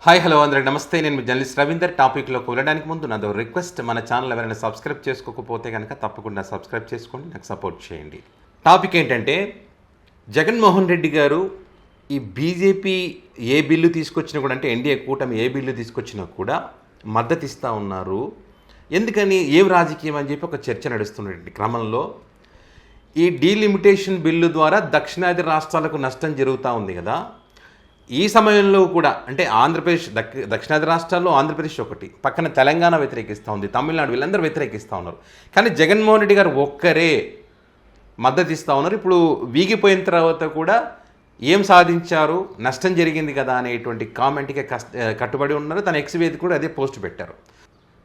Hi hello అందరికి నమస్తే. నేను మీ జర్నలిస్ట్ రవీందర్. టాపిక్లోకి వెళ్ళడానికి ముందు నాదో రిక్వెస్ట్, మన ఛానల్ ఎవరైనా సబ్స్క్రైబ్ చేసుకోకపోతే కనుక తప్పకుండా సబ్స్క్రైబ్ చేసుకోండి, నాకు సపోర్ట్ చేయండి. టాపిక్ ఏంటంటే, జగన్మోహన్ రెడ్డి గారు ఈ బీజేపీ ఏ బిల్లు తీసుకొచ్చినా కూడా, అంటే ఎన్డీఏ కూటమి ఏ బిల్లు తీసుకొచ్చినా కూడా మద్దతు ఇస్తూ ఉన్నారు. ఎందుకని, ఏం రాజకీయం అని చెప్పి ఒక చర్చ నడుస్తున్నటువంటి క్రమంలో ఈ డీలిమిటేషన్ బిల్లు ద్వారా దక్షిణాది రాష్ట్రాలకు నష్టం జరుగుతూ ఉంది కదా. ఈ సమయంలో కూడా, అంటే ఆంధ్రప్రదేశ్ దక్షిణాది రాష్ట్రాల్లో ఆంధ్రప్రదేశ్ ఒకటి, పక్కన తెలంగాణ వ్యతిరేకిస్తూ ఉంది, తమిళనాడు, వీళ్ళందరూ వ్యతిరేకిస్తూ ఉన్నారు. కానీ జగన్మోహన్ రెడ్డి గారు ఒక్కరే మద్దతు ఇస్తూ ఉన్నారు. ఇప్పుడు వీగిపోయిన తర్వాత కూడా ఏం సాధించారు, నష్టం జరిగింది కదా అనేటువంటి కామెంట్కి కట్టుబడి ఉన్నారు. తన ఎక్స్ వేదిక కూడా అదే పోస్ట్ పెట్టారు.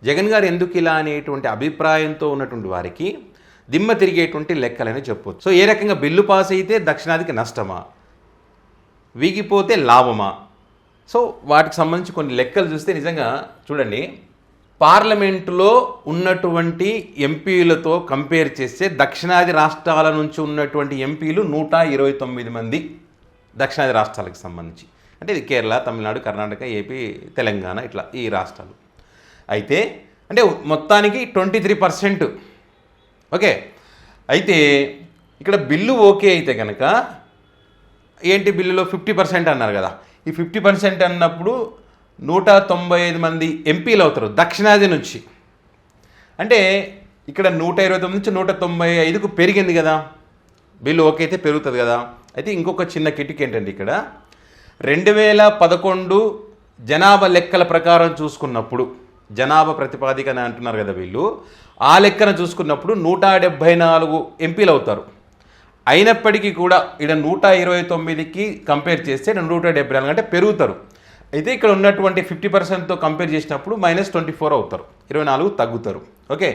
జగన్ గారు ఎందుకు ఇలా అనేటువంటి అభిప్రాయంతో ఉన్నటువంటి వారికి దిమ్మ తిరిగేటువంటి లెక్కలని చెప్పొచ్చు. సో ఏ రకంగా బిల్లు పాస్ అయితే దక్షిణాదికి నష్టమా, వీగిపోతే లాభమా? సో వాటికి సంబంధించి కొన్ని లెక్కలు చూస్తే నిజంగా చూడండి, పార్లమెంటులో ఉన్నటువంటి ఎంపీలతో కంపేర్ చేస్తే దక్షిణాది రాష్ట్రాల నుంచి ఉన్నటువంటి ఎంపీలు 129 మంది దక్షిణాది రాష్ట్రాలకు సంబంధించి. అంటే ఇది కేరళ, తమిళనాడు, కర్ణాటక, ఏపీ, తెలంగాణ, ఇట్లా ఈ రాష్ట్రాలు. అయితే అంటే మొత్తానికి 23%. ఓకే, అయితే ఇక్కడ బిల్లు ఓకే అయితే కనుక ఏంటి, బిల్లులో 50% అన్నారు కదా. ఈ 50% అన్నప్పుడు 195 మంది ఎంపీలు అవుతారు దక్షిణాది నుంచి. అంటే ఇక్కడ 129 నుంచి 195కు పెరిగింది కదా. బిల్లు ఓకే అయితే పెరుగుతుంది కదా. అయితే ఇంకొక చిన్న కిటిక్ ఏంటంటే, ఇక్కడ 2011 జనాభా లెక్కల ప్రకారం చూసుకున్నప్పుడు, జనాభా ప్రతిపాదికన అంటున్నారు కదా వీళ్ళు, ఆ లెక్కన చూసుకున్నప్పుడు 174 ఎంపీలు అవుతారు. అయినప్పటికీ కూడా ఇక్కడ 129కి కంపేర్ చేస్తే 174 అంటే పెరుగుతారు. అయితే ఇక్కడ ఉన్నటువంటి 50%తో కంపేర్ చేసినప్పుడు -24 అవుతారు, 24 తగ్గుతారు. ఓకే,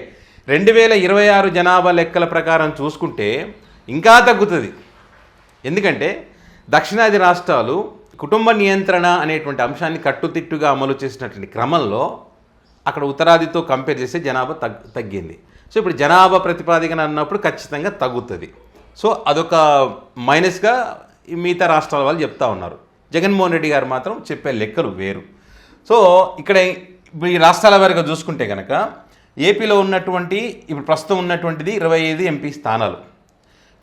2026 జనాభా లెక్కల ప్రకారం చూసుకుంటే ఇంకా తగ్గుతుంది. ఎందుకంటే దక్షిణాది రాష్ట్రాలు కుటుంబ నియంత్రణ అనేటువంటి అంశాన్ని కట్టుదిట్టుగా అమలు చేసినటువంటి క్రమంలో అక్కడ ఉత్తరాదితో కంపేర్ చేస్తే జనాభా తగ్గింది. సో ఇప్పుడు జనాభా ప్రతిపాదికన అన్నప్పుడు ఖచ్చితంగా తగ్గుతుంది. సో అదొక మైనస్గా మిగతా రాష్ట్రాల వాళ్ళు చెప్తా ఉన్నారు. జగన్మోహన్ రెడ్డి గారు మాత్రం చెప్పే లెక్కలు వేరు. సో ఇక్కడ ఈ రాష్ట్రాల వారిగా చూసుకుంటే కనుక, ఏపీలో ఉన్నటువంటి ఇప్పుడు ప్రస్తుతం ఉన్నటువంటిది 25 ఎంపీ స్థానాలు,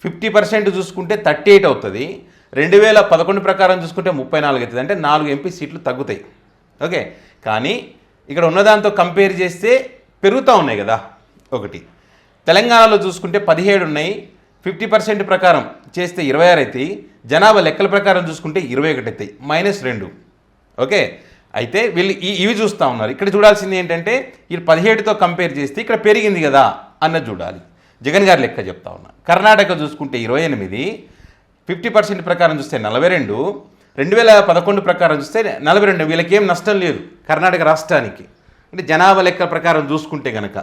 50% చూసుకుంటే 38 అవుతుంది. 2011 ప్రకారం చూసుకుంటే 34 అవుతుంది. అంటే 4 ఎంపీ సీట్లు తగ్గుతాయి. ఓకే, కానీ ఇక్కడ ఉన్నదాంతో కంపేర్ చేస్తే పెరుగుతూ ఉన్నాయి కదా. ఒకటి, తెలంగాణలో చూసుకుంటే 17 ఉన్నాయి, 50% ప్రకారం చేస్తే 26 అవుతాయి. జనాభా లెక్కల ప్రకారం చూసుకుంటే 21 అవుతాయి, -2. ఓకే, అయితే వీళ్ళు ఇవి చూస్తూ ఉన్నారు. ఇక్కడ చూడాల్సింది ఏంటంటే, ఈ 17తో కంపేర్ చేస్తే ఇక్కడ పెరిగింది కదా అన్నది చూడాలి. జగన్ గారి లెక్క చెప్తా ఉన్నా. కర్ణాటక చూసుకుంటే 28, 50% ప్రకారం చూస్తే 42, 2011 ప్రకారం చూస్తే 42. వీళ్ళకి ఏం నష్టం లేదు కర్ణాటక రాష్ట్రానికి, అంటే జనాభా లెక్కల ప్రకారం చూసుకుంటే కనుక.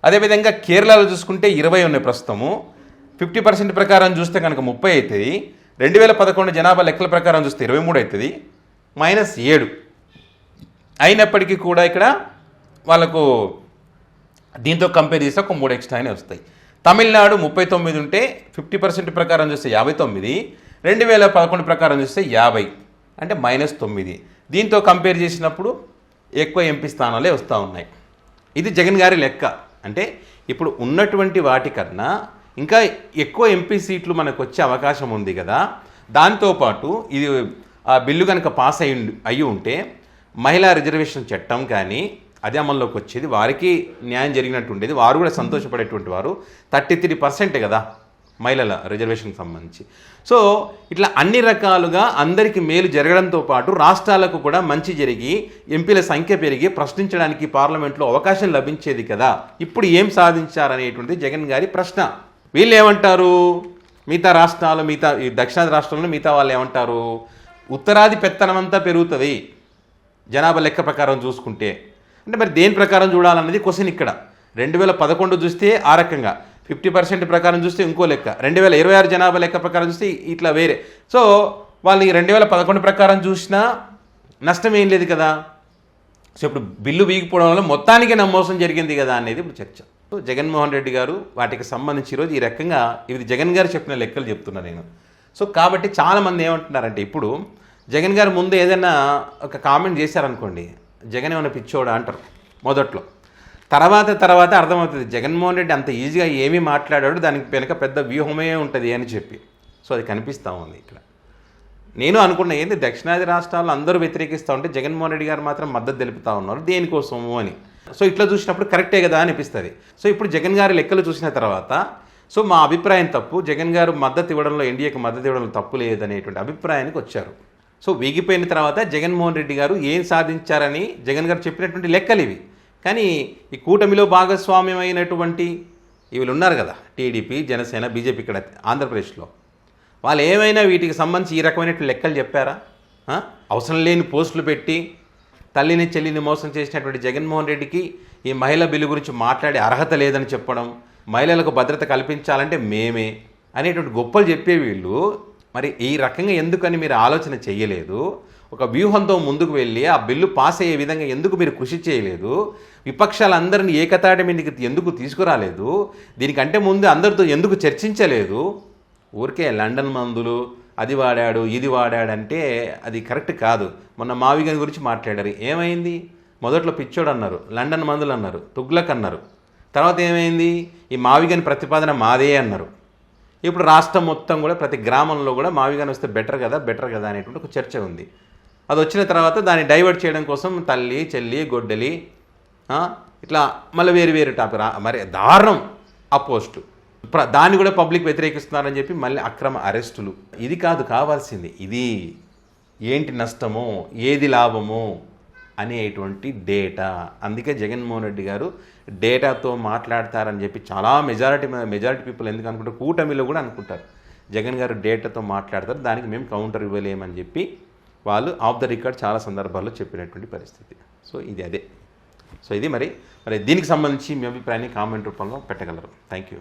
అదేవిధంగా కేరళలో చూసుకుంటే 20 ఉన్నాయి ప్రస్తుతము, 50% ప్రకారం చూస్తే కనుక 30 అవుతుంది. 2011 జనాభా లెక్కల ప్రకారం చూస్తే 23 అవుతుంది, -7. అయినప్పటికీ కూడా ఇక్కడ వాళ్ళకు దీంతో కంపేర్ చేస్తే ఒక 3 ఎక్స్ట్రానే వస్తాయి. తమిళనాడు 39 ఉంటే 50% ప్రకారం చూస్తే 59, 2011 ప్రకారం చూస్తే 50, అంటే -9. దీంతో కంపేర్ చేసినప్పుడు ఎక్కువ ఎంపీ స్థానాలే వస్తూ ఉన్నాయి. ఇది జగన్ గారి లెక్క. అంటే ఇప్పుడు ఉన్నటువంటి వాటికన్నా ఇంకా ఎక్కువ ఎంపీ సీట్లు మనకు వచ్చే అవకాశం ఉంది కదా. దాంతోపాటు ఇది ఆ బిల్లు కనుక పాస్ అయ్యి ఉంటే మహిళా రిజర్వేషన్ చట్టం కానీ అదే అమల్లోకి వచ్చేది, వారికి న్యాయం జరిగినట్టు ఉండేది, వారు కూడా సంతోషపడేటువంటి వారు. 33% కదా మహిళల రిజర్వేషన్కి సంబంధించి. సో ఇట్లా అన్ని రకాలుగా అందరికీ మేలు జరగడంతో పాటు రాష్ట్రాలకు కూడా మంచి జరిగి ఎంపీల సంఖ్య పెరిగి ప్రశ్నించడానికి పార్లమెంట్లో అవకాశం లభించేది కదా. ఇప్పుడు ఏం సాధించారనేటువంటిది జగన్ గారి ప్రశ్న. వీళ్ళు ఏమంటారు, మిగతా రాష్ట్రాలు, మిగతా ఈ దక్షిణాది రాష్ట్రంలో మిగతా వాళ్ళు ఏమంటారు, ఉత్తరాది పెత్తనమంతా పెరుగుతుంది జనాభా లెక్క ప్రకారం చూసుకుంటే. అంటే మరి దేని ప్రకారం చూడాలన్నది క్వశ్చన్ ఇక్కడ. 2011 చూస్తే ఆ రకంగా, 50% ప్రకారం చూస్తే ఇంకో లెక్క, 2026 జనాభా లెక్క ప్రకారం చూస్తే ఇట్లా వేరే. సో వాళ్ళు ఈ 2011 ప్రకారం చూసినా నష్టం ఏం లేదు కదా. సో ఇప్పుడు బిల్లు వీగిపోవడం వల్ల మొత్తానికి నా మోసం జరిగింది కదా అనేది ఇప్పుడు చర్చ. సో జగన్మోహన్ రెడ్డి గారు వాటికి సంబంధించి ఈరోజు ఈ రకంగా ఇది జగన్ గారు చెప్పిన లెక్కలు చెప్తున్నా నేను. సో కాబట్టి చాలామంది ఏమంటున్నారంటే, ఇప్పుడు జగన్ గారు ముందు ఏదైనా ఒక కామెంట్ చేశారనుకోండి, జగన్ ఏమైనా పిచ్చోడా అంటారు మొదట్లో. తర్వాత అర్థమవుతుంది జగన్మోహన్ రెడ్డి అంత ఈజీగా ఏమీ మాట్లాడాడు, దానికి వెనక పెద్ద వ్యూహమే ఉంటుంది అని చెప్పి. సో అది కనిపిస్తూ ఉంది ఇక్కడ. నేను అనుకున్న ఏంది, దక్షిణాది రాష్ట్రాల్లో అందరూ వ్యతిరేకిస్తూ ఉంటే జగన్మోహన్ రెడ్డి గారు మాత్రం మద్దతు తెలుపుతూ ఉన్నారు దేనికోసము అని. సో ఇట్లా చూసినప్పుడు కరెక్టే కదా అనిపిస్తుంది. సో ఇప్పుడు జగన్ గారి లెక్కలు చూసిన తర్వాత సో మా అభిప్రాయం తప్పు, జగన్ గారు మద్దతు ఇవ్వడంలో, ఎన్డీఏకి మద్దతు ఇవ్వడంలో తప్పు లేదనేటువంటి అభిప్రాయానికి వచ్చారు. సో వీగిపోయిన తర్వాత జగన్మోహన్ రెడ్డి గారు ఏం సాధించారని జగన్ గారు చెప్పినటువంటి లెక్కలు ఇవి. కానీ ఈ కూటమిలో భాగస్వామ్యం అయినటువంటి వీళ్ళు ఉన్నారు కదా, టీడీపీ, జనసేన, బీజేపీ ఇక్కడ ఆంధ్రప్రదేశ్లో, వాళ్ళు ఏమైనా వీటికి సంబంధించి ఈ రకమైనటువంటి లెక్కలు చెప్పారా? అవసరం లేని పోస్టులు పెట్టి తల్లిని చెల్లిని మోసం చేసినటువంటి జగన్మోహన్ రెడ్డికి ఈ మహిళా బిల్లు గురించి మాట్లాడే అర్హత లేదని చెప్పడం, మహిళలకు భద్రత కల్పించాలంటే మేమే అనేటువంటి గొప్పలు చెప్పే వీళ్ళు మరి ఈ రకంగా ఎందుకని మీరు ఆలోచన చేయలేదు? ఒక వ్యూహంతో ముందుకు వెళ్ళి ఆ బిల్లు పాస్ అయ్యే విధంగా ఎందుకు మీరు కృషి చేయలేదు? విపక్షాలందరినీ ఏకతాటి మీదకి ఎందుకు తీసుకురాలేదు? దీనికంటే ముందు అందరితో ఎందుకు చర్చించలేదు? ఊరికే లండన్ మందులు అది వాడాడు ఇది వాడాడంటే అది కరెక్ట్ కాదు. మొన్న మావిగన్ గురించి మాట్లాడారు, ఏమైంది? మొదట్లో పిచ్చోడు అన్నారు, లండన్ మందులు అన్నారు, తుగ్లక్ అన్నారు. తర్వాత ఏమైంది? ఈ మావిగన్ ప్రతిపాదన మాదే అన్నారు. ఇప్పుడు రాష్ట్రం మొత్తం కూడా ప్రతి గ్రామంలో కూడా మావిగన్ వస్తే బెటర్ కదా అనేటువంటి ఒక చర్చ ఉంది. అది వచ్చిన తర్వాత దాన్ని డైవర్ట్ చేయడం కోసం తల్లి చెల్లి గొడ్డలి ఇట్లా మళ్ళీ వేరు టాపిక్ మరి దారుణం ఆ పోస్టు. దాన్ని కూడా పబ్లిక్ వ్యతిరేకిస్తున్నారని చెప్పి మళ్ళీ అక్రమ అరెస్టులు. ఇది కాదు కావాల్సింది, ఇది ఏంటి నష్టమో ఏది లాభమో అనేటువంటి డేటా. అందుకే జగన్మోహన్ రెడ్డి గారు డేటాతో మాట్లాడతారని చెప్పి చాలా మెజారిటీ పీపుల్ ఎందుకు అనుకుంటారు, కూటమిలో కూడా అనుకుంటారు జగన్ గారు డేటాతో మాట్లాడతారు, దానికి మేము కౌంటర్ ఇవ్వలేమని చెప్పి వాళ్ళు ఆఫ్ ద రికార్డ్ చాలా సందర్భాల్లో చెప్పినటువంటి పరిస్థితి. సో ఇది అదే. సో ఇది మరి దీనికి సంబంధించి మీ అభిప్రాయాన్ని కామెంట్ రూపంలో పెట్టగలరు. Thank you.